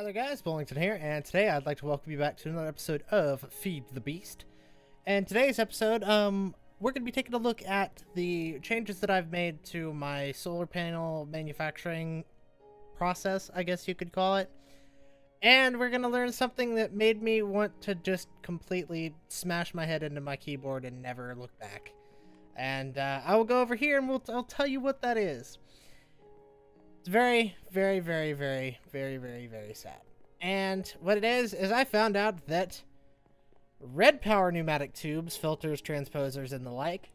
Hi there guys, Bowlington here, and today I'd like to welcome you back to another episode of Feed the Beast. And today's episode, we're going to be taking a look at the changes that I've made to my solar panel manufacturing process, I guess you could call it. And we're going to learn something that made me want to just completely smash my head into my keyboard and never look back. And I will go over here and I'll tell you what that is. It's very, very, very, very, very, very, very sad. And what it is I found out that red power pneumatic tubes, filters, transposers, and the like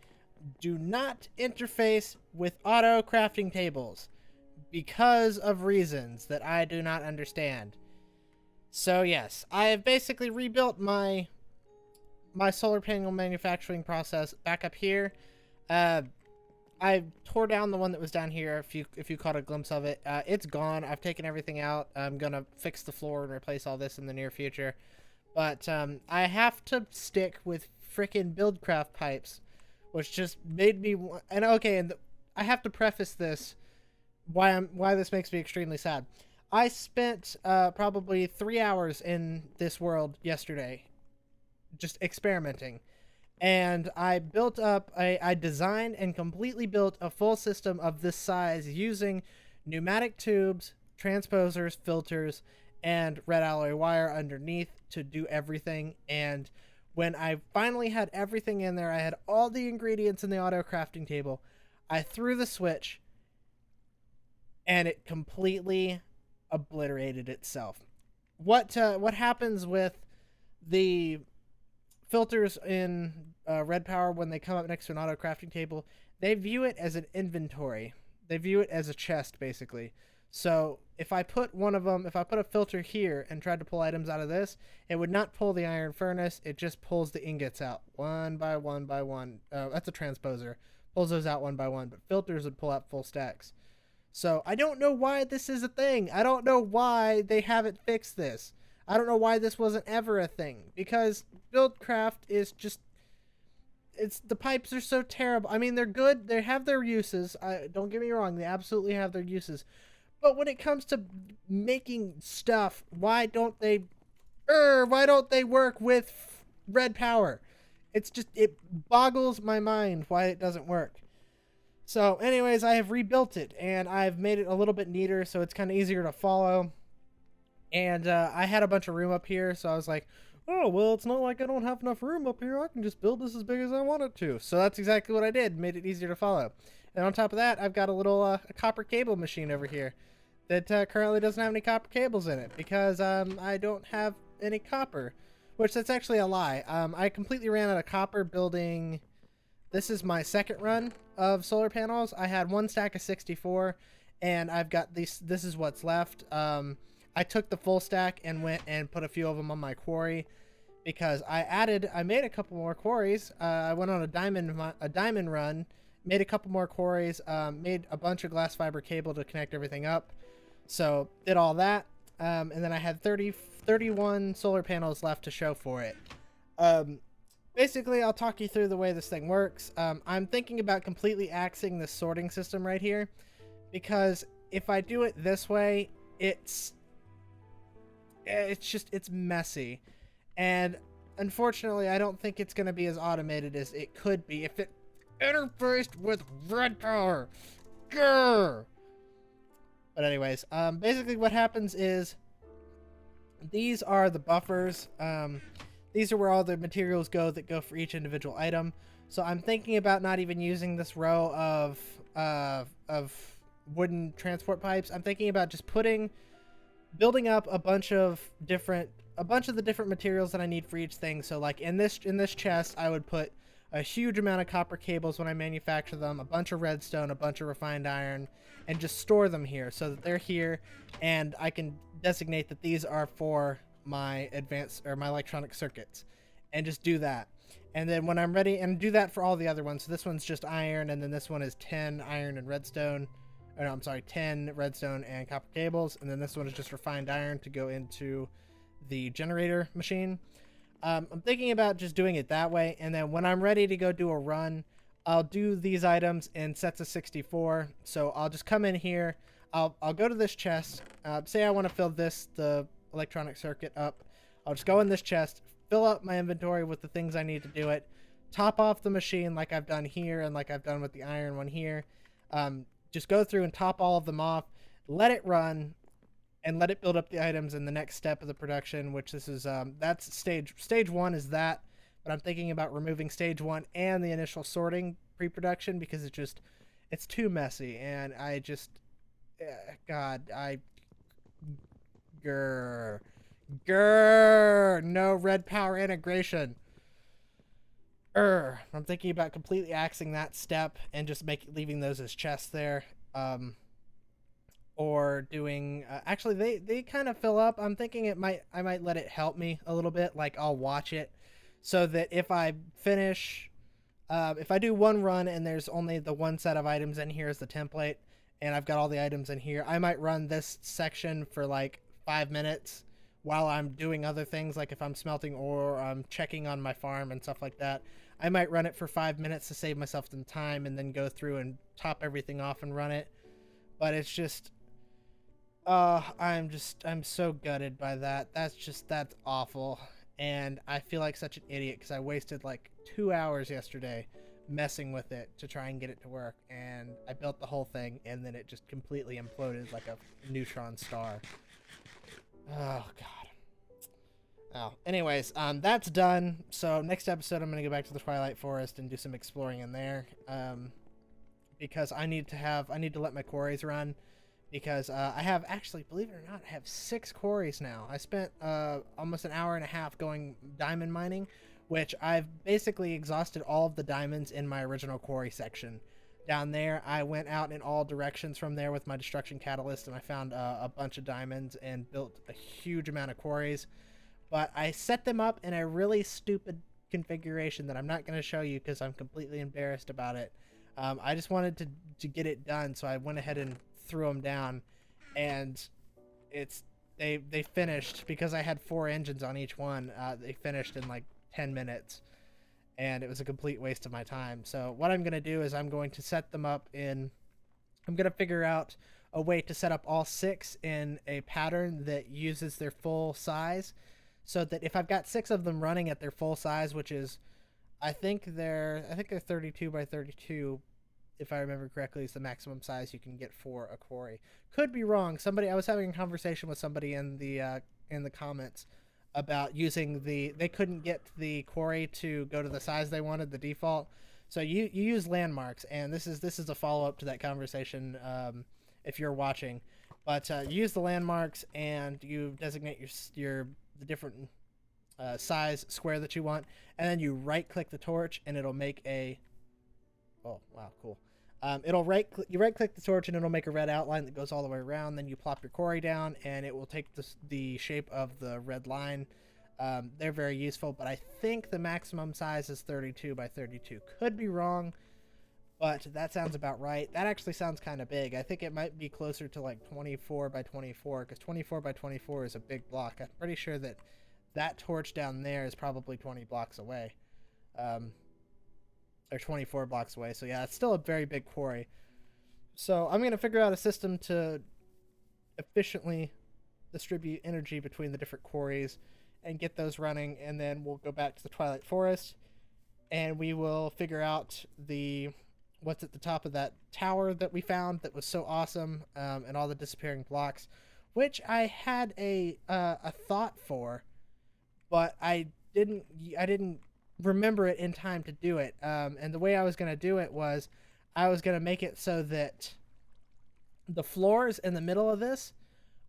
do not interface with auto crafting tables because of reasons that I do not understand. So yes, I have basically rebuilt my solar panel manufacturing process back up here. I tore down the one that was down here, if you caught a glimpse of it. It's gone. I've taken everything out. I'm going to fix the floor and replace all this in the near future. But I have to stick with frickin' Buildcraft pipes, which just made me... And okay, and I have to preface this, why this makes me extremely sad. I spent probably 3 hours in this world yesterday just experimenting. And I built up, I designed and completely built a full system of this size using pneumatic tubes, transposers, filters, and red alloy wire underneath to do everything. And when I finally had everything in there, I had all the ingredients in the auto crafting table. I threw the switch and it completely obliterated itself. What happens with the filters in red power when they come up next to an auto crafting table, they view it as an inventory. They view it as a chest, basically. So if I put a filter here and tried to pull items out of this, it would not pull the iron furnace. It just pulls the ingots out one by one by one. That's a transposer. Pulls those out one by one, but filters would pull out full stacks. So I don't know why this is a thing. I don't know why they haven't fixed this. I don't know why this wasn't ever a thing, because Buildcraft is just, the pipes are so terrible. I mean, they're good. They have their uses. Don't get me wrong. They absolutely have their uses. But when it comes to making stuff, why don't they work with red power? It boggles my mind why it doesn't work. So anyways, I have rebuilt it and I've made it a little bit neater so it's kind of easier to follow. And I had a bunch of room up here, so I was like, oh, well, it's not like I don't have enough room up here. I can just build this as big as I want it to. So that's exactly what I did. Made it easier to follow. And on top of that, I've got a little a copper cable machine over here that currently doesn't have any copper cables in it because I don't have any copper, which that's actually a lie. I completely ran out of copper building. This is my second run of solar panels. I had one stack of 64, and I've got these. This is what's left. I took the full stack and went and put a few of them on my quarry because I made a couple more quarries. I went on a diamond run, made a couple more quarries, made a bunch of glass fiber cable to connect everything up. So did all that. And then I had 31 solar panels left to show for it. Basically, I'll talk you through the way this thing works. I'm thinking about completely axing this sorting system right here because if I do it this way, it's messy, and unfortunately I don't think it's going to be as automated as it could be if it interfaced with red power. Grr! But anyways, basically what happens is these are the buffers. These are where all the materials go that go for each individual item. So I'm thinking about not even using this row of wooden transport pipes. I'm thinking about just building up a bunch of the different materials that I need for each thing. So like in this chest, I would put a huge amount of copper cables when I manufacture them, a bunch of redstone, a bunch of refined iron, and just store them here so that they're here and I can designate that these are for my my electronic circuits and just do that. And then when I'm ready, and do that for all the other ones. So this one's just iron, and then this one is 10 iron and redstone. Oh, no, I'm sorry, 10 redstone and copper cables, and then this one is just refined iron to go into the generator machine. I'm thinking about just doing it that way, and then when I'm ready to go do a run, I'll do these items in sets of 64. So I'll just come in here, I'll go to this chest. Say I want to fill the electronic circuit up. I'll just go in this chest, fill up my inventory with the things I need to do it, top off the machine like I've done here and like I've done with the iron one here. Just go through and top all of them off, let it run, and let it build up the items in the next step of the production, which this is, that's stage one is that, but I'm thinking about removing stage one and the initial sorting pre-production because it's too messy, and I just, no red power integration. I'm thinking about completely axing that step and just leaving those as chests there. Or doing, actually they kind of fill up. I'm thinking I might let it help me a little bit. Like I'll watch it so that if I finish, if I do one run and there's only the one set of items in here as the template and I've got all the items in here, I might run this section for like 5 minutes while I'm doing other things. Like if I'm smelting ore or I'm checking on my farm and stuff like that, I might run it for 5 minutes to save myself some time and then go through and top everything off and run it. But it's just, I'm so gutted by that. That's awful. And I feel like such an idiot because I wasted like 2 hours yesterday messing with it to try and get it to work. And I built the whole thing and then it just completely imploded like a neutron star. Oh, God. Oh, anyways, that's done. So next episode, I'm going to go back to the Twilight Forest and do some exploring in there. Because I need to let my quarries run. Because I have, actually, believe it or not, I have 6 quarries now. I spent almost an hour and a half going diamond mining, which I've basically exhausted all of the diamonds in my original quarry section. Down there, I went out in all directions from there with my destruction catalyst, and I found a bunch of diamonds and built a huge amount of quarries. But I set them up in a really stupid configuration that I'm not going to show you because I'm completely embarrassed about it. I just wanted to get it done, so I went ahead and threw them down, and they finished because I had 4 engines on each one. They finished in like 10 minutes, and it was a complete waste of my time. So what I'm going to do is I'm going to set them up I'm going to figure out a way to set up all 6 in a pattern that uses their full size, so that if I've got 6 of them running at their full size, which is, I think they're 32 by 32, if I remember correctly, is the maximum size you can get for a quarry. Could be wrong. I was having a conversation with somebody in the comments about using they couldn't get the quarry to go to the size they wanted, the default. So you use landmarks, and this is a follow-up to that conversation if you're watching. But you use the landmarks and you designate the different size square that you want, and then you right-click the torch, and it'll make a. Oh wow, cool. You right-click the torch, and it'll make a red outline that goes all the way around. Then you plop your quarry down, and it will take the shape of the red line. They're very useful, but I think the maximum size is 32 by 32. Could be wrong, but that sounds about right. That actually sounds kind of big. I think it might be closer to like 24 by 24, because 24 by 24 is a big block. I'm pretty sure that torch down there is probably 20 blocks away. Or 24 blocks away. So yeah, it's still a very big quarry. So I'm going to figure out a system to efficiently distribute energy between the different quarries and get those running, and then we'll go back to the Twilight Forest and we will figure out what's at the top of that tower that we found that was so awesome, and all the disappearing blocks, which I had a thought for, but I didn't remember it in time to do it. And the way I was going to do it was I was going to make it so that the floors in the middle of this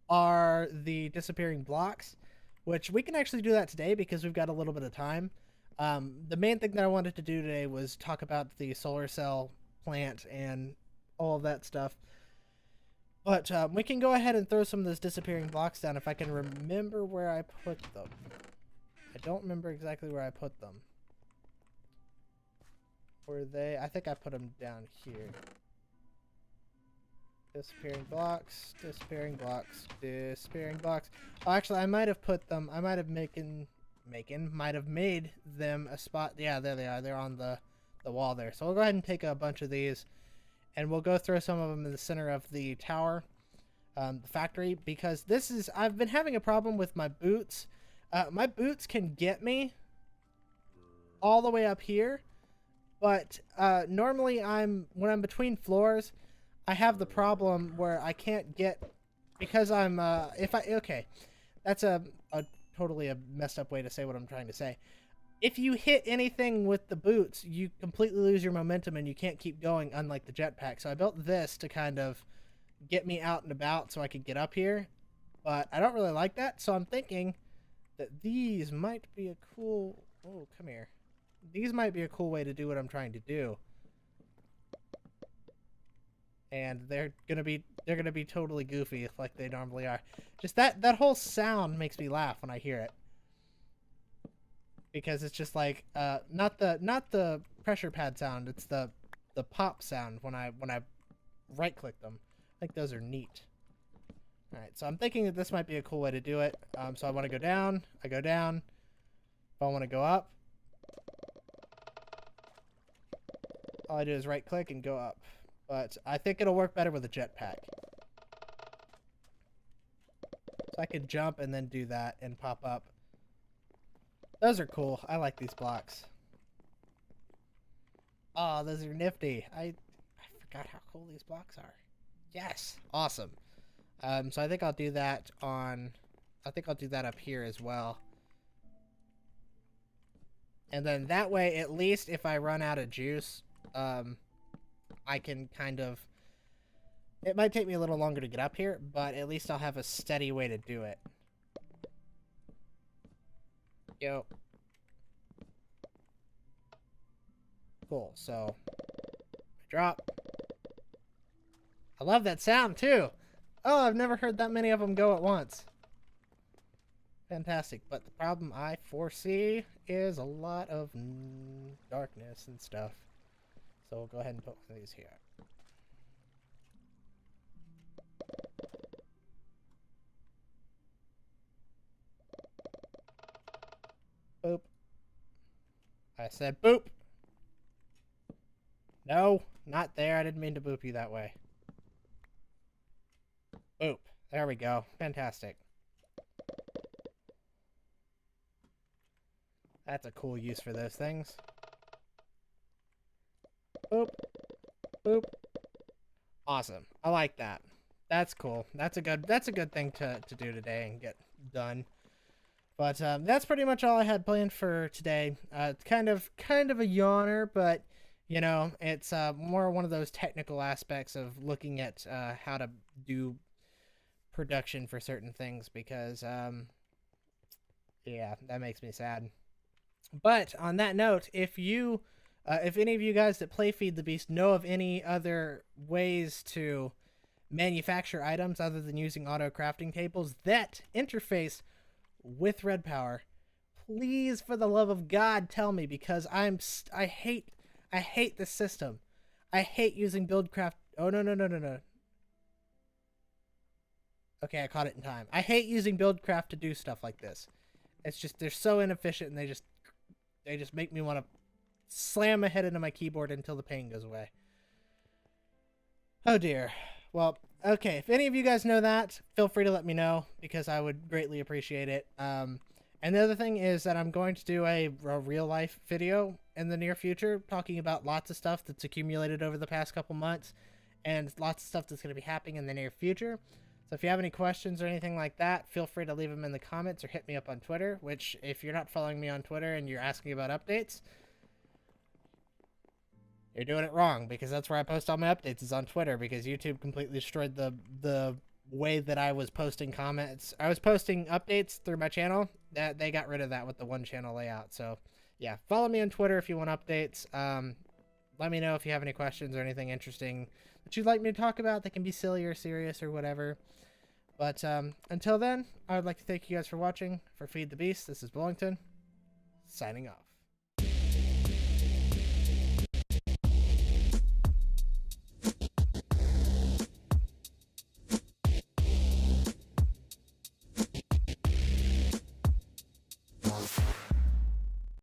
are the disappearing blocks, which we can actually do that today because we've got a little bit of time. The main thing that I wanted to do today was talk about the solar cell plant and all of that stuff. But we can go ahead and throw some of those disappearing blocks down if I can remember where I put them. I don't remember exactly where I put them. Were they? I think I put them down here. Disappearing blocks, disappearing blocks, disappearing blocks. Oh, actually, I might have put them. I might have made them a spot. Yeah, there they are. They're on the wall there. So we'll go ahead and take a bunch of these, and we'll go throw some of them in the center of the tower. the factory, because I've been having a problem with my boots. My boots can get me all the way up here, but normally when I'm between floors, I have the problem where I can't get, because I'm okay, that's a totally a messed up way to say what I'm trying to say. If you hit anything with the boots, you completely lose your momentum and you can't keep going, unlike the jetpack. So I built this to kind of get me out and about so I could get up here, but I don't really like that. So I'm thinking that these might be a cool, oh, come here. These might be a cool way to do what I'm trying to do. And they're gonna be totally goofy like they normally are. Just that whole sound makes me laugh when I hear it. Because it's just like not the pressure pad sound, it's the pop sound when I right click them. I think those are neat. Alright, so I'm thinking that this might be a cool way to do it. So I want to go down, I go down. If I want to go up, all I do is right click and go up. But I think it'll work better with a jetpack. So I could jump and then do that and pop up. Those are cool. I like these blocks. Oh, those are nifty. I forgot how cool these blocks are. Yes, awesome. So I think I'll do that up here as well. And then that way, at least if I run out of juice, I can kind of, it might take me a little longer to get up here, but at least I'll have a steady way to do it. Yo. Cool, so drop. I love that sound too. Oh, I've never heard that many of them go at once. Fantastic, but the problem I foresee is a lot of darkness and stuff. So we'll go ahead and put one of these here. Boop. I said boop. No, not there. I didn't mean to boop you that way. Boop. There we go. Fantastic. That's a cool use for those things. Boop. Boop. Awesome. I like that. That's cool. That's a good thing to do today and get done. But that's pretty much all I had planned for today. Kind of a yawner, but you know, it's more one of those technical aspects of looking at how to do production for certain things, because yeah, that makes me sad. But on that note, if any of you guys that play Feed the Beast know of any other ways to manufacture items other than using auto crafting tables that interface with Red Power, please, for the love of God, tell me, because I hate this system. I hate using Buildcraft. Oh, no. Okay, I caught it in time. I hate using Buildcraft to do stuff like this. It's just, they're so inefficient, and they just make me want to slam my head into my keyboard until the pain goes away. Oh dear. Well, okay, if any of you guys know that, feel free to let me know, because I would greatly appreciate it. And the other thing is that I'm going to do a real-life video in the near future, talking about lots of stuff that's accumulated over the past couple months, and lots of stuff that's going to be happening in the near future. So if you have any questions or anything like that, feel free to leave them in the comments or hit me up on Twitter, which, if you're not following me on Twitter and you're asking about updates, you're doing it wrong, because that's where I post all my updates, is on Twitter, because YouTube completely destroyed the way that I was posting comments. I was posting updates through my channel. That they got rid of that with the one channel layout. So yeah, follow me on Twitter if you want updates. Let me know if you have any questions or anything interesting that you'd like me to talk about that can be silly or serious or whatever. But until then, I would like to thank you guys for watching. For Feed the Beast, this is Bowlington, signing off.